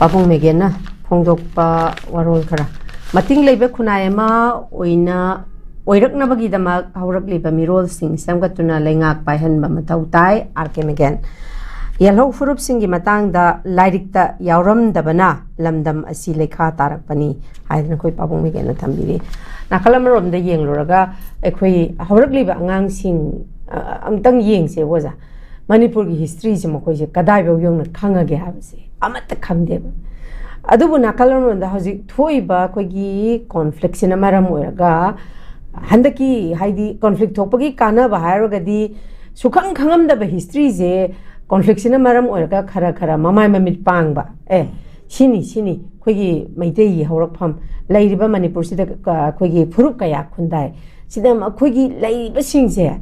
Pabong Megena, Pongdokpa Warol Kara. Mating Labor Kunayama, Oina, Oiraknabagi the Mag, Haurak Liba Mirol Sing, Samgatuna Lengak by Hen Bamatautai, Arkem again. Yellow Furup Singi Matang da Lyricta Yauram Dabana, Lamdam Asileka Tarakpani, I don't know Pabong Megena Tambiri. Nakalamer the Yang Luraga, Equi, Haurak Liba Angang Sing, Amtang Ying se was a Manipur history, Mokoja, Kadaibo Young Kanga Gavasi, Amata Kamdeb. Adubu Nakalam the Hosi Toiba, Kogi, conflicts in a Maramoraga, Handaki, Heidi, conflict Topagi, Kana, Baharogadi, Sukang Kangam the history, conflicts in a Maramoraga, Karakara, Mama Mamit Pangba, Shini, Kogi, Maitei, Horopam, Lady Manipur, Kogi, Purukaya, Kundai, Sidam, a Kogi, Lay Basings there.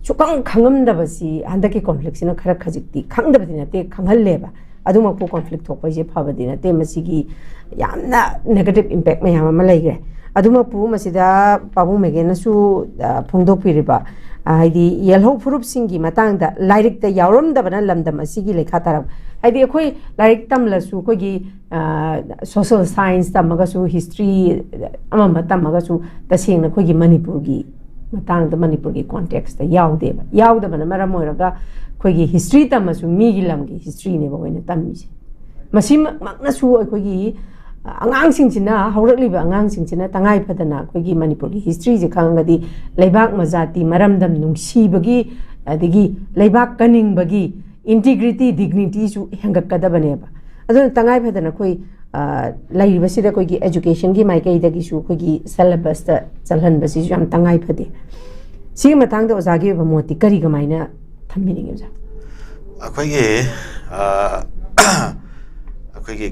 Sukang Kangam the Basi, Handaki conflicts in a Karakaziti, Kang the Badinate, Kangal Leba. Aduma po conflict talk je pabadina te masigi yamna negative impact me yama malai aduma po masida Pabong Megena su phongdok piriba haidi yelho furup singi matang da lyric da yauram da bana lamdam asigi lekha tarab haidi akhoi lyric tam la su ko gi social science tamaga su history ama matamaga su tasengna ko gi Manipur gi matang da Manipur gi context da yaude bana mara moiraga Kogi history tamasu migi lamgi history ne bagoina tammise masim maknasu kogi angang singchina haurakliba angang singchina tangai phadana kogi Manipur gi history je khangadi leibak majati maramdam nungsibagi adigi leibak kaning bagi integrity dignity su hangakadabane ba adun tangai phadana koi lairiba sida kogi education gi maikai dagi su kogi syllabus ta chalhan basi jam tangai phade si matang da ozagi ba moti kari gamaina Akwai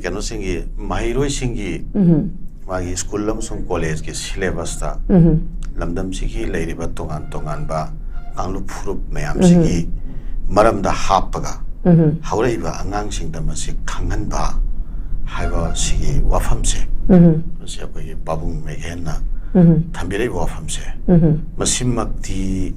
kano singi mahiroi singi magi school lam sung college ke syllabus ta lamdam sigi lairi ba tongan ba kanglu phurup mayam sigi maram da hapaga haurei ba angang sing da masik khangan ba haiba sigi wafam se se akwai Pabong Megena thambirei wafam se masimmakti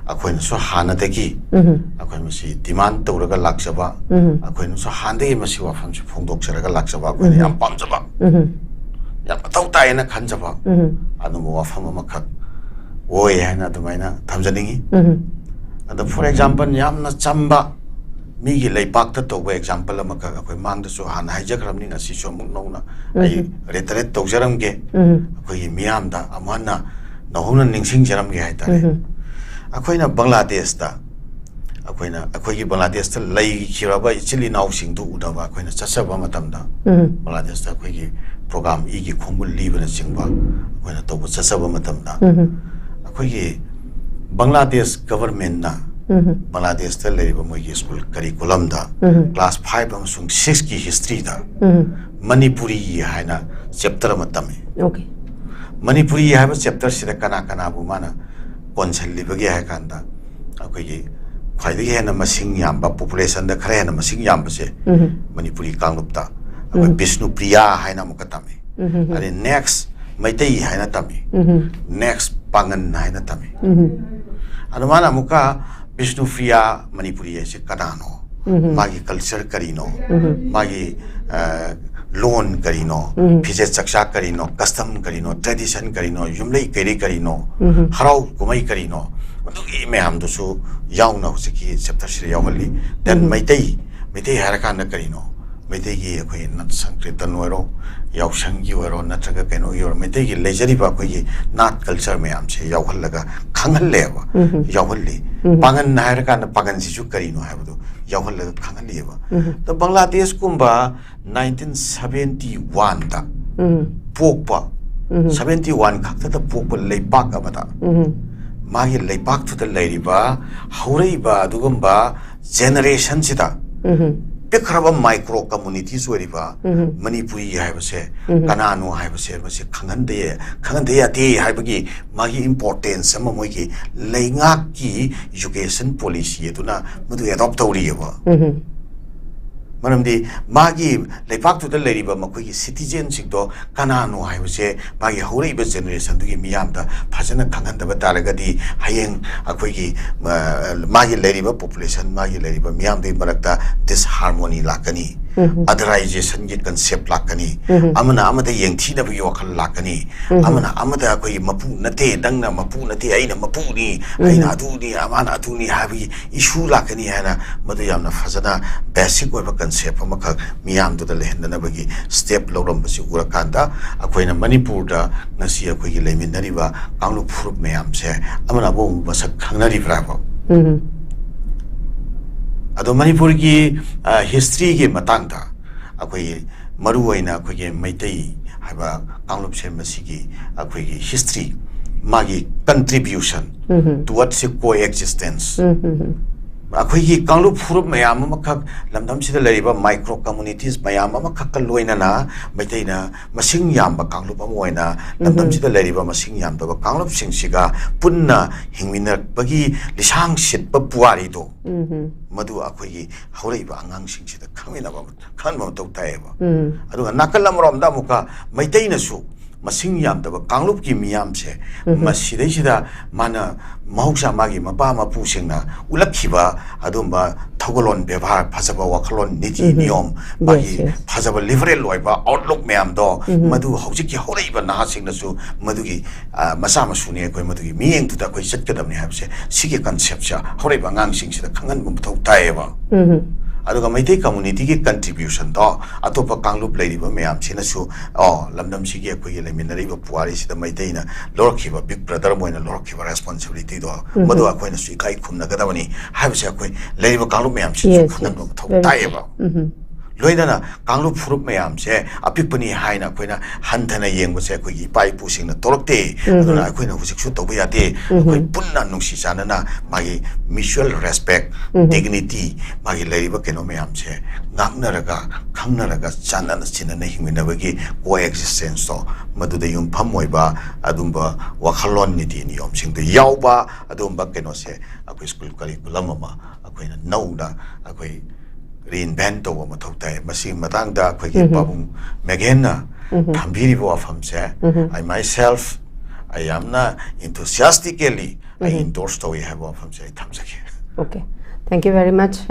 Akoin so hana degi, akoin masi demand turaga laksaba, akoin so hande masi wafam si phongdok seraga laksaba, akoin yam pamjaba, yam atau tayo na kanjaba, anu mo wafam makak, woy na dumaina thamjaningi. Ado for example yam na chamba, migi leipak ta to example makak akoin mangda so hana hijagram ni ngasi so mungno na, ay retret to jaram ge, akoin miyam da amana na hunan ningsing jaram ge ay tare. Akoina Bangladesh ta akoigi Bangladesh ta lai khiraba chili naw sing du udaba akoina chasaba matam da Bangladesh ta akoigi program igi khongul libana singba akoina to chasaba matam da akoigi Bangladesh government na Bangladesh ta leriba moigi school curriculum da class 5 amsung 6 ki history da Manipuri haina chapter matam okay Manipuri haiba chapter sida kana bu mana Conselli bagi hai kanda, aku ye, kaya dia nama masing yamba population dah kaya nama masing yamba se, Manipuri kanglupta, aku Bishnupriya hai nama katami, ada next Meitei hai nama tami, next Pangan hai nama tami, ada mana muka Bishnupriya Manipuri se kadano, magi culture karino, magi loan karino, pijat saksa karino, custom karino, tradition karino, yumlei karino, harau kumai karino. Untuk ini ham dosu yaung na usiki chapter siri yaungali. Dan Meitei harakan karino, Meitei ki aku nat Sankritan wero, yaung sangi wero, nat jaga keno yor. Meitei ki lejari ba aku nat culture me ham se yaung laga kangal lewa, yaungali. Pangan harakan pangan sisu karino hai betul. Yaung laga kangal lewa. To Bangladesh kumba 1971 ta pokpa 71 khakta ta pokpa leipak amata magi leipak tu ta leiriba hauraiba adugumba generation sida pikraba micro communities weriba Manipuri haibase kananu haibase mase khangande ya te haibagi magi importance ama moigi leingak ki education policy etuna mudu adopt tawriba Manamdi magi leipak tu lari ba makoi citizen sing do kanano hai base magi hore ba generation du miyam da phajana khangan da bataraga di hayeng akoi gi magi lari ba population magi lari ba miyam de marakta disharmony lakani otherisation की concept लाकनी अमना अमदे यंगथीनबगी वखल लाकनी अमना अमदा कोई मपू नते दंगना मपू नते आइना मपूनी आइना अदुनी अमाना अदुनी हाबी issue लाकनी हैना मदु यामना फजना basic ओइबा concept अमख मियाम दुदा लेहननबगी step लौरमबसी उरकांदा अखोइना Manipur दा नसी अखोइगी लेमिनरिबा कांगलुप फुरुप मयाम से अमना बो मसक खंगनरिब्राबो अदो मणिपुर की हिस्ट्री के मतंगदा अखोइ मरुओइना अखोइगे मैतई हाबा कांगलुप से मसीगी अखोइगी हिस्ट्री मागी कंट्रीब्यूशन टुवर्ड्स को एक्जिस्टेंस अखोइगी कांगलुप फुरुप मयाम अमखक लमदम सिदा लरिबा माइक्रो कम्युनिटीज मयाम अमखक लोइनाना मैतैना मसिंग यामबा कांगलुप अमोइना लमदम सिदा लरिबा मसिंग यामदबा कांगलुप सिंगसिगा पुन्ना हिंगमिनरबगी लिसांग सिटबा पुवारिदो मधु अखोइगी हौरैबा आंगांग सिंगसिदा खंगिनाबा खनबा मतौ तायबा अदुगा नाकल अमरोमदा मुका मैतैनासु मसिंग यामदबा कांगलुप की मियाम से मसिदैसिदा माना महौसा मागी मपा मपुसिंगना उलखिबा अदुम्बा थगलोन व्यवहार फजबा वखलोन नीति नियम मागी फजबा लिबरल ओइबा आउटलुक मयामदो मधु हौजिकी हौरैबा नाहासिंगनसु मधुगी मसा मसुने कोइ मधुगी मियेंग तुदा कोइ सत्कदमनि हाबसे सिगे कन्सेप्ट सा हौरैबा ngang-singसिदा खंगनबा मथौ तायबा अदुगा मैतै कम्युनिटी की कंट्रीब्यूशन दो अतोप कांगलुप लेरिबा मयाम सिनसु लमदम सिगे अखोइगे लेमिनरिबा पुवारी सिदा मैतैना लोरखिबा बिग ब्रदर मोइना लोरखिबा रेस्पोंसिबिलिटी दो मदु अखोइना सु इकाइ खुमनगदबनी हाबसे अखोइ लेरिबा कांगलुप मयाम सिसु खंगनबा मथौ तायबा लोइदना कांगलुप फुरुप मयाम से अपिकपनी हाइना अखोइना हन्थना येंबसे अखोइगी इपाइ पुसिंगना तोरक्ते अदुना अखोइना हुजिकसु तौबा याते अखोइ पुन्ना नुंगसि चानना मागी म्यूचुअल रेस्पेक्ट डिग्निटी मागी लेरिबा केनो मयाम से नागनरगा खंगनरगा चानना चिनना हिंगमिनबगी को एक्जिस्टेंस तो मदुदे युमफम ओइबा अदुम्बा वखलोन नीति नियम सिंगदे यावबा अदुम्बा केनो से अखोइ स्कूल करिकुलम अमा अखोइना Nauda अखोइ reinvent to mathau tai masi matangda khoigi pabung megena thambiribo afam se I myself I am na enthusiastically I endorse to we have afam se thamsake. Okay, thank you very much.